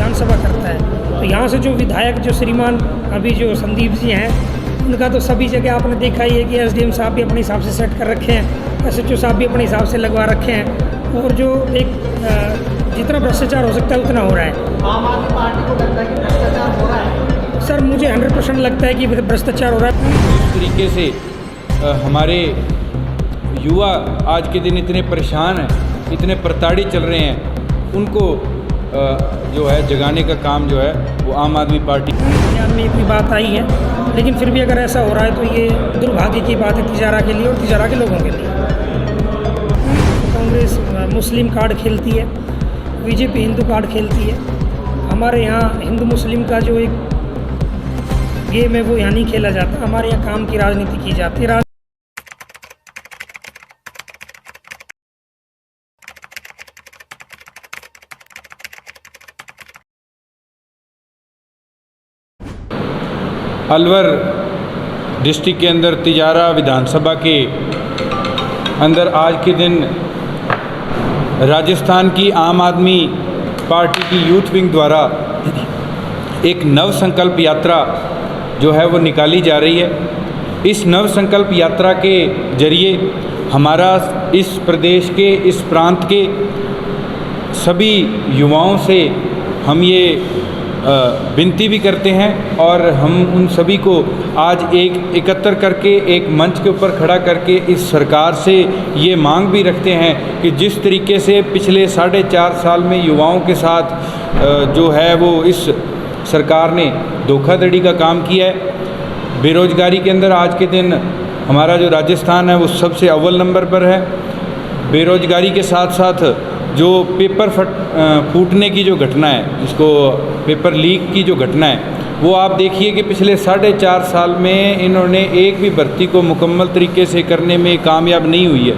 विधानसभा करता है। तो यहाँ से जो विधायक जो श्रीमान अभी जो संदीप जी हैं, उनका तो सभी जगह आपने देखा ही है कि एसडीएम साहब भी अपने हिसाब से सेट कर रखे हैं, एसएचओ साहब भी अपने हिसाब से लगवा रखे हैं, और जो एक जितना भ्रष्टाचार हो सकता है उतना हो रहा है। आम आदमी पार्टी को लगता है कि भ्रष्टाचार हो रहा है? सर मुझे 100% लगता है कि भ्रष्टाचार हो रहा है। जिस तरीके से हमारे युवा आज के दिन इतने परेशान हैं, इतने प्रताड़ित चल रहे हैं, उनको जो है जगाने का काम जो है वो आम आदमी पार्टी ध्यान में इतनी बात आई है, लेकिन फिर भी अगर ऐसा हो रहा है तो ये दुर्भाग्य की बात है तिजारा के लिए और तिजारा के लोगों के लिए। कांग्रेस मुस्लिम कार्ड खेलती है, बीजेपी हिंदू कार्ड खेलती है। हमारे यहाँ हिंदू मुस्लिम का जो एक गेम है वो यहाँ नहीं खेला जाता, हमारे यहाँ काम की राजनीति की जाती है। अलवर डिस्ट्रिक्ट के अंदर तिजारा विधानसभा के अंदर आज के दिन राजस्थान की आम आदमी पार्टी की यूथ विंग द्वारा एक नव संकल्प यात्रा जो है वो निकाली जा रही है। इस नव संकल्प यात्रा के जरिए हमारा इस प्रदेश के, इस प्रांत के सभी युवाओं से हम ये विनती भी करते हैं और हम उन सभी को आज एकत्र करके एक मंच के ऊपर खड़ा करके इस सरकार से ये मांग भी रखते हैं कि जिस तरीके से पिछले 4.5 साल में युवाओं के साथ जो है वो इस सरकार ने धोखाधड़ी का काम किया है। बेरोजगारी के अंदर आज के दिन हमारा जो राजस्थान है वो सबसे अव्वल नंबर पर है। बेरोजगारी के साथ साथ जो पेपर फूटने की जो घटना है, जिसको पेपर लीक की जो घटना है, वो आप देखिए कि पिछले 4.5 साल में इन्होंने एक भी भर्ती को मुकम्मल तरीके से करने में कामयाब नहीं हुई है।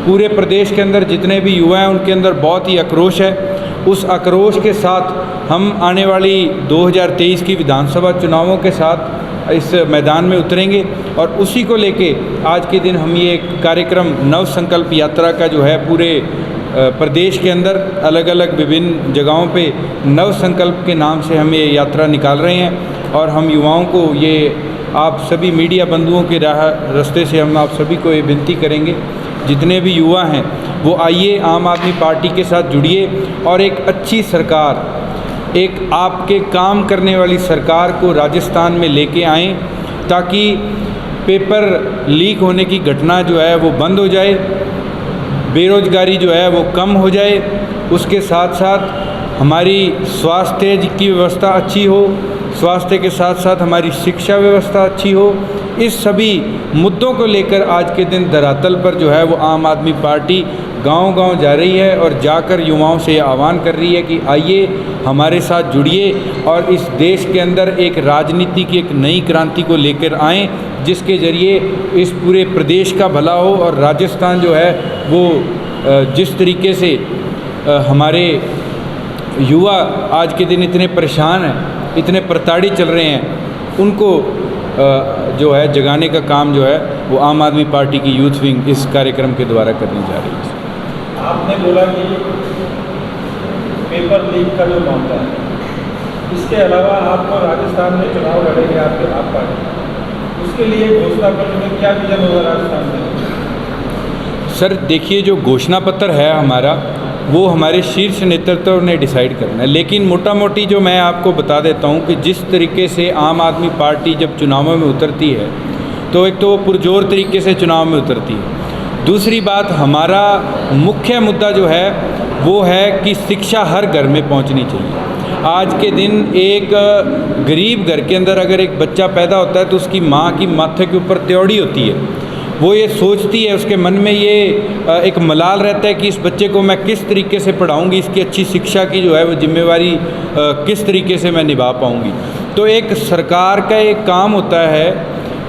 पूरे प्रदेश के अंदर जितने भी युवा हैं उनके अंदर बहुत ही आक्रोश है। उस आक्रोश के साथ हम आने वाली 2023 की विधानसभा चुनावों के साथ इस मैदान में उतरेंगे और उसी को लेके आज के दिन हम ये कार्यक्रम नव संकल्प यात्रा का जो है पूरे प्रदेश के अंदर अलग अलग विभिन्न जगहों पे नव संकल्प के नाम से हम ये यात्रा निकाल रहे हैं। और हम युवाओं को ये आप सभी मीडिया बंधुओं के रास्ते से हम आप सभी को ये विनती करेंगे, जितने भी युवा हैं वो आइए आम आदमी पार्टी के साथ जुड़िए और एक अच्छी सरकार, एक आपके काम करने वाली सरकार को राजस्थान में लेके आएँ ताकि पेपर लीक होने की घटना जो है वो बंद हो जाए, बेरोजगारी जो है वो कम हो जाए, उसके साथ साथ हमारी स्वास्थ्य की व्यवस्था अच्छी हो, स्वास्थ्य के साथ साथ हमारी शिक्षा व्यवस्था अच्छी हो। इस सभी मुद्दों को लेकर आज के दिन धरातल पर जो है वो आम आदमी पार्टी गांव-गांव जा रही है और जाकर युवाओं से आह्वान कर रही है कि आइए हमारे साथ जुड़िए और इस देश के अंदर एक राजनीति की एक नई क्रांति को लेकर आएँ, जिसके ज़रिए इस पूरे प्रदेश का भला हो। और राजस्थान जो है वो जिस तरीके से हमारे युवा आज के दिन इतने परेशान हैं, इतने प्रताड़ित चल रहे हैं, उनको जो है जगाने का काम जो है वो आम आदमी पार्टी की यूथ विंग इस कार्यक्रम के द्वारा करने जा रही है। आपने बोला कि पेपर लीक का जो मामला है, इसके अलावा आपको राजस्थान में चुनाव लड़ेंगे आपके आप पार्टी, उसके लिए घोषणा पत्र में क्या विजन होगा राजस्थान में? सर देखिए, जो घोषणा पत्र है हमारा वो हमारे शीर्ष नेतृत्व ने डिसाइड करना है, लेकिन मोटा मोटी जो मैं आपको बता देता हूँ कि जिस तरीके से आम आदमी पार्टी जब चुनावों में उतरती है तो एक तो वो पुरजोर तरीके से चुनाव में उतरती है। दूसरी बात, हमारा मुख्य मुद्दा जो है वो है कि शिक्षा हर घर में पहुंचनी चाहिए। आज के दिन एक गरीब घर के अंदर अगर एक बच्चा पैदा होता है तो उसकी माँ की माथे के ऊपर त्योड़ी होती है, वो ये सोचती है, उसके मन में ये एक मलाल रहता है कि इस बच्चे को मैं किस तरीके से पढ़ाऊँगी, इसकी अच्छी शिक्षा की जो है वो जिम्मेवारी किस तरीके से मैं निभा पाऊँगी। तो एक सरकार का एक काम होता है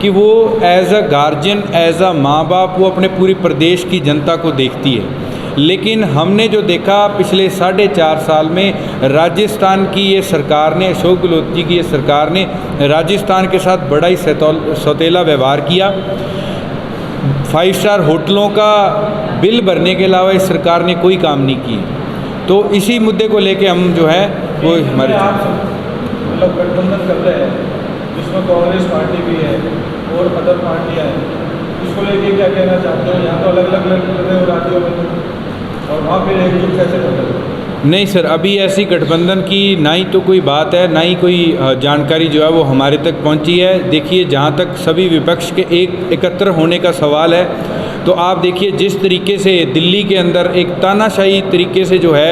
कि वो as a guardian, as a माँ बाप, वो अपने पूरी प्रदेश की जनता को देखती है। लेकिन हमने जो देखा पिछले 4.5 साल में राजस्थान की ये सरकार ने, अशोक गहलोत जी की ये सरकार ने राजस्थान के साथ बड़ा ही सौतेला व्यवहार किया। 5 स्टार होटलों का बिल भरने के अलावा इस सरकार ने कोई काम नहीं किया। तो इसी मुद्दे को लेके हम जो है वो हमारे आप मतलब गठबंधन कर रहे हैं जिसमें कांग्रेस पार्टी भी है और अदर पार्टियां हैं, इसको लेके क्या कहना चाहते हो? यहाँ तो अलग अलग लड़ रहे हो राज्यों में और वहाँ फिर एकजुट कैसे कर रहे हो? नहीं सर, अभी ऐसी गठबंधन की ना ही तो कोई बात है, ना ही कोई जानकारी जो है वो हमारे तक पहुंची है। देखिए, जहां तक सभी विपक्ष के एकत्र होने का सवाल है, तो आप देखिए जिस तरीके से दिल्ली के अंदर एक तानाशाही तरीके से जो है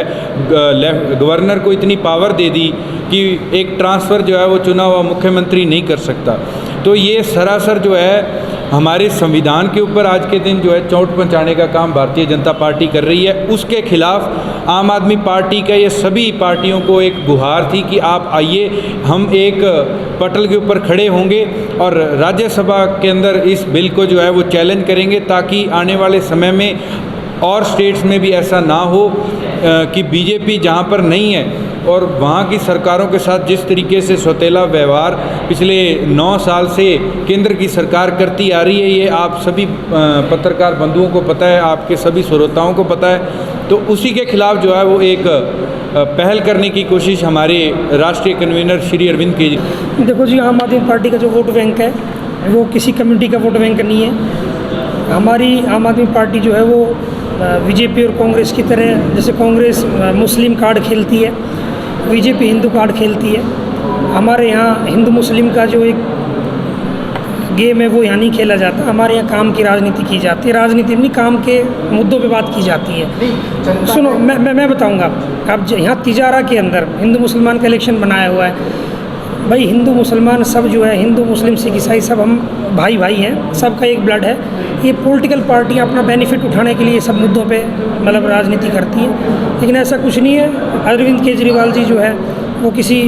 गवर्नर को इतनी पावर दे दी कि एक ट्रांसफ़र जो है वो चुना हुआ मुख्यमंत्री नहीं कर सकता। तो ये सरासर जो है हमारे संविधान के ऊपर आज के दिन जो है चोट पहुंचाने का काम भारतीय जनता पार्टी कर रही है। उसके खिलाफ आम आदमी पार्टी का ये सभी पार्टियों को एक गुहार थी कि आप आइए, हम एक पटल के ऊपर खड़े होंगे और राज्यसभा के अंदर इस बिल को जो है वो चैलेंज करेंगे, ताकि आने वाले समय में और स्टेट्स में भी ऐसा ना हो कि बीजेपी जहाँ पर नहीं है और वहाँ की सरकारों के साथ जिस तरीके से सौतेला व्यवहार पिछले 9 साल से केंद्र की सरकार करती आ रही है, ये आप सभी पत्रकार बंधुओं को पता है, आपके सभी श्रोताओं को पता है। तो उसी के खिलाफ जो है वो एक पहल करने की कोशिश हमारे राष्ट्रीय कन्वीनर श्री अरविंद केजरीवाल। देखो जी, आम आदमी पार्टी का जो वोट बैंक है वो किसी कम्युनिटी का वोट बैंक नहीं है। हमारी आम आदमी पार्टी जो है वो बीजेपी और कांग्रेस की तरह, जैसे कांग्रेस मुस्लिम कार्ड खेलती है, बीजेपी हिंदू कार्ड खेलती है। हमारे यहाँ हिंदू मुस्लिम का जो एक गेम है वो यहाँ नहीं खेला जाता। हमारे यहाँ काम की राजनीति की जाती है, राजनीति नहीं, काम के मुद्दों पे बात की जाती है। सुनो, मैं बताऊँगा। अब यहाँ तिजारा के अंदर हिंदू मुसलमान का इलेक्शन बनाया हुआ है। भाई हिंदू मुसलमान सब जो है, हिंदू मुस्लिम सिख ईसाई सब हम भाई भाई हैं, सबका एक ब्लड है। ये पॉलिटिकल पार्टियाँ अपना बेनिफिट उठाने के लिए सब मुद्दों पे मतलब राजनीति करती हैं, लेकिन ऐसा कुछ नहीं है। अरविंद केजरीवाल जी जो है वो किसी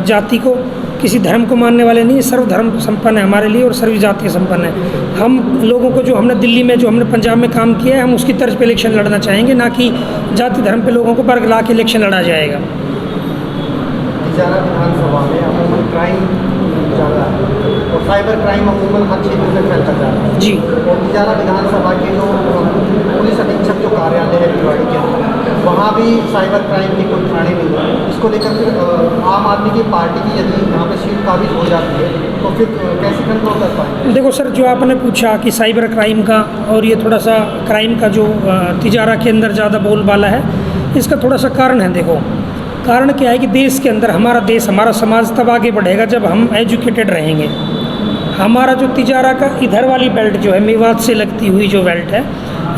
जाति को, किसी धर्म को मानने वाले नहीं, सर्वधर्म संपन्न है हमारे लिए और सर्व जातीय संपन्न है। हम लोगों को जो हमने दिल्ली में, जो हमने पंजाब में काम किया है, हम उसकी तर्ज पे इलेक्शन लड़ना चाहेंगे, ना कि जाति धर्म पे लोगों को बरगला के इलेक्शन लड़ा जाएगा। तिजारा विधानसभा में अमूमन क्राइम ज़्यादा है और साइबर क्राइम अमूमन हर क्षेत्र में फैलता जा रहा है जी। और तिजारा विधानसभा के जो पुलिस अधीक्षक जो कार्यालय है भिवाड़ी के अंदर, वहाँ भी साइबर क्राइम की कोई ठाणे नहीं है। इसको लेकर फिर आम आदमी की पार्टी की यदि यहाँ पे सीट काबिज हो जाती है तो फिर कैसे कंट्रोल कर पाएंगे? देखो सर, जो आपने पूछा कि साइबर क्राइम का और ये थोड़ा सा क्राइम का जो तिजारा के अंदर ज़्यादा बोलबाला है, इसका थोड़ा सा कारण है। देखो, कारण क्या है कि देश के अंदर हमारा देश, हमारा समाज तब आगे बढ़ेगा जब हम एजुकेटेड रहेंगे। हमारा जो तिजारा का इधर वाली बेल्ट जो है, मेवात से लगती हुई जो बेल्ट है,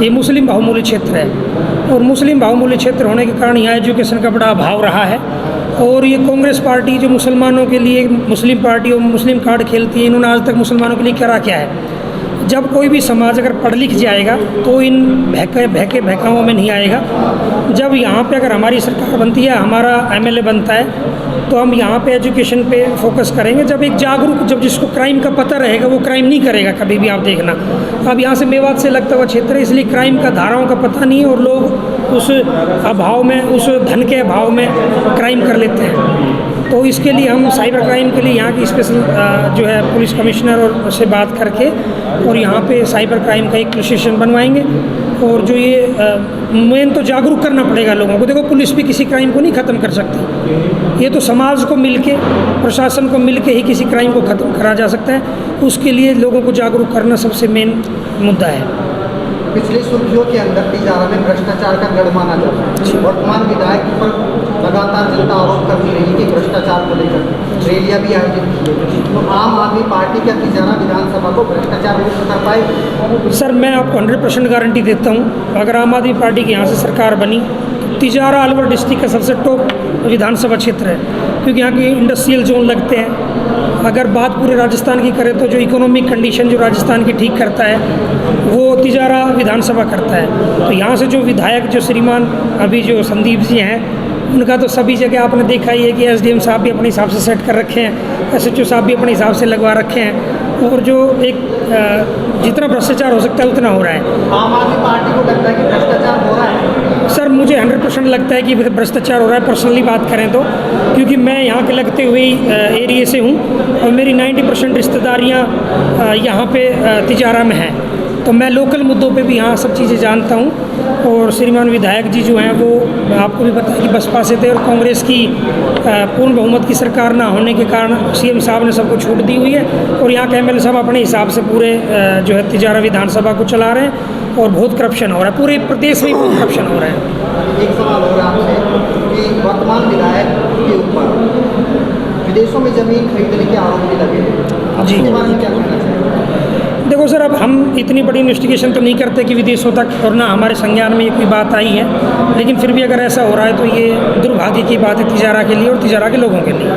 ये मुस्लिम बहुमूल्य क्षेत्र है और मुस्लिम बहुमूल्य क्षेत्र होने के कारण यहाँ एजुकेशन का बड़ा अभाव रहा है। और ये कांग्रेस पार्टी जो मुसलमानों के लिए, मुस्लिम पार्टी और मुस्लिम कार्ड खेलती है, इन्होंने आज तक मुसलमानों के लिए करा क्या है? जब कोई भी समाज अगर पढ़ लिख जाएगा तो इन बहकाओं में नहीं आएगा। जब यहाँ पे अगर हमारी सरकार बनती है, हमारा एमएलए बनता है, तो हम यहाँ पे एजुकेशन पे फोकस करेंगे। जब एक जागरूक, जब जिसको क्राइम का पता रहेगा वो क्राइम नहीं करेगा कभी भी। आप देखना, अब यहाँ से मेवात से लगता हुआ क्षेत्र है, इसलिए क्राइम का धाराओं का पता नहीं है और लोग उस अभाव में, उस धन के अभाव में क्राइम कर लेते हैं। तो इसके लिए हम साइबर क्राइम के लिए यहाँ की स्पेशल जो है पुलिस कमिश्नर और से बात करके और यहाँ पे साइबर क्राइम का एक पुलिस स्टेशन बनवाएंगे। और जो ये मेन तो जागरूक करना पड़ेगा लोगों को। देखो, पुलिस भी किसी क्राइम को नहीं ख़त्म कर सकती, ये तो समाज को मिलके, प्रशासन को मिलके ही किसी क्राइम को ख़त्म करा जा सकता है। उसके लिए लोगों को जागरूक करना सबसे मेन मुद्दा है। पिछली सुर्खियों के अंदर तिजारा में भ्रष्टाचार का गढ़ माना जाता है। वर्तमान विधायक पर लगातार जनता आरोप करती रही कि भ्रष्टाचार को लेकर रैलियां भी आयोजित की। तो आम आदमी पार्टी का तिजारा विधानसभा को भ्रष्टाचार मुक्त कर पाएगी? सर, मैं आपको 100% गारंटी देता हूँ, अगर आम आदमी पार्टी की यहाँ से सरकार बनी, तिजारा अलवर डिस्ट्रिक्ट का सबसे टॉप विधानसभा क्षेत्र है, क्योंकि यहाँ के इंडस्ट्रियल जोन लगते हैं। अगर बात पूरे राजस्थान की करें तो जो इकोनॉमिक कंडीशन जो राजस्थान की ठीक करता है वो तिजारा विधानसभा करता है। तो यहाँ से जो विधायक, जो श्रीमान अभी जो संदीप जी हैं, उनका तो सभी जगह आपने देखा ही है कि एसडीएम साहब भी अपने हिसाब से सेट कर रखे हैं, एसएचओ साहब भी अपने हिसाब से लगवा रखे हैं, और जो एक जितना भ्रष्टाचार हो सकता है उतना हो रहा है। आम आदमी पार्टी को लगता है कि भ्रष्टाचार हो रहा है? सर, मुझे 100% लगता है कि भ्रष्टाचार हो रहा है, पर्सनली बात करें तो, क्योंकि मैं यहाँ के लगते हुए एरिए से हूँ और मेरी 90% रिश्तेदारियाँ यहाँ पे तिजारा में हैं। तो मैं लोकल मुद्दों पे भी यहाँ सब चीज़ें जानता हूँ। और श्रीमान विधायक जी जो हैं वो आपको भी पता है कि बसपा से थे, और कांग्रेस की पूर्ण बहुमत की सरकार ना होने के कारण सीएम साहब ने सबको छूट दी हुई है, और यहाँ के एमएलए साहब अपने हिसाब से पूरे जो है तिजारा विधानसभा को चला रहे हैं, और बहुत करप्शन हो रहा है, पूरे प्रदेश में बहुत करप्शन हो रहा है। एक सवाल हो रहा है आपसे कि वर्तमान विधायक के ऊपर विदेशों में जमीन खरीदने के आरोप भी लगे हैं, जी। इसके बारे में क्या कहना चाहिए? देखो सर, अब हम इतनी बड़ी इन्वेस्टिगेशन तो नहीं करते कि विदेशों तक, और ना हमारे संज्ञान में ये कोई बात आई है, लेकिन फिर भी अगर ऐसा हो रहा है तो ये दुर्भाग्य की बात है तिजारा के लिए और तिजारा के लोगों के लिए।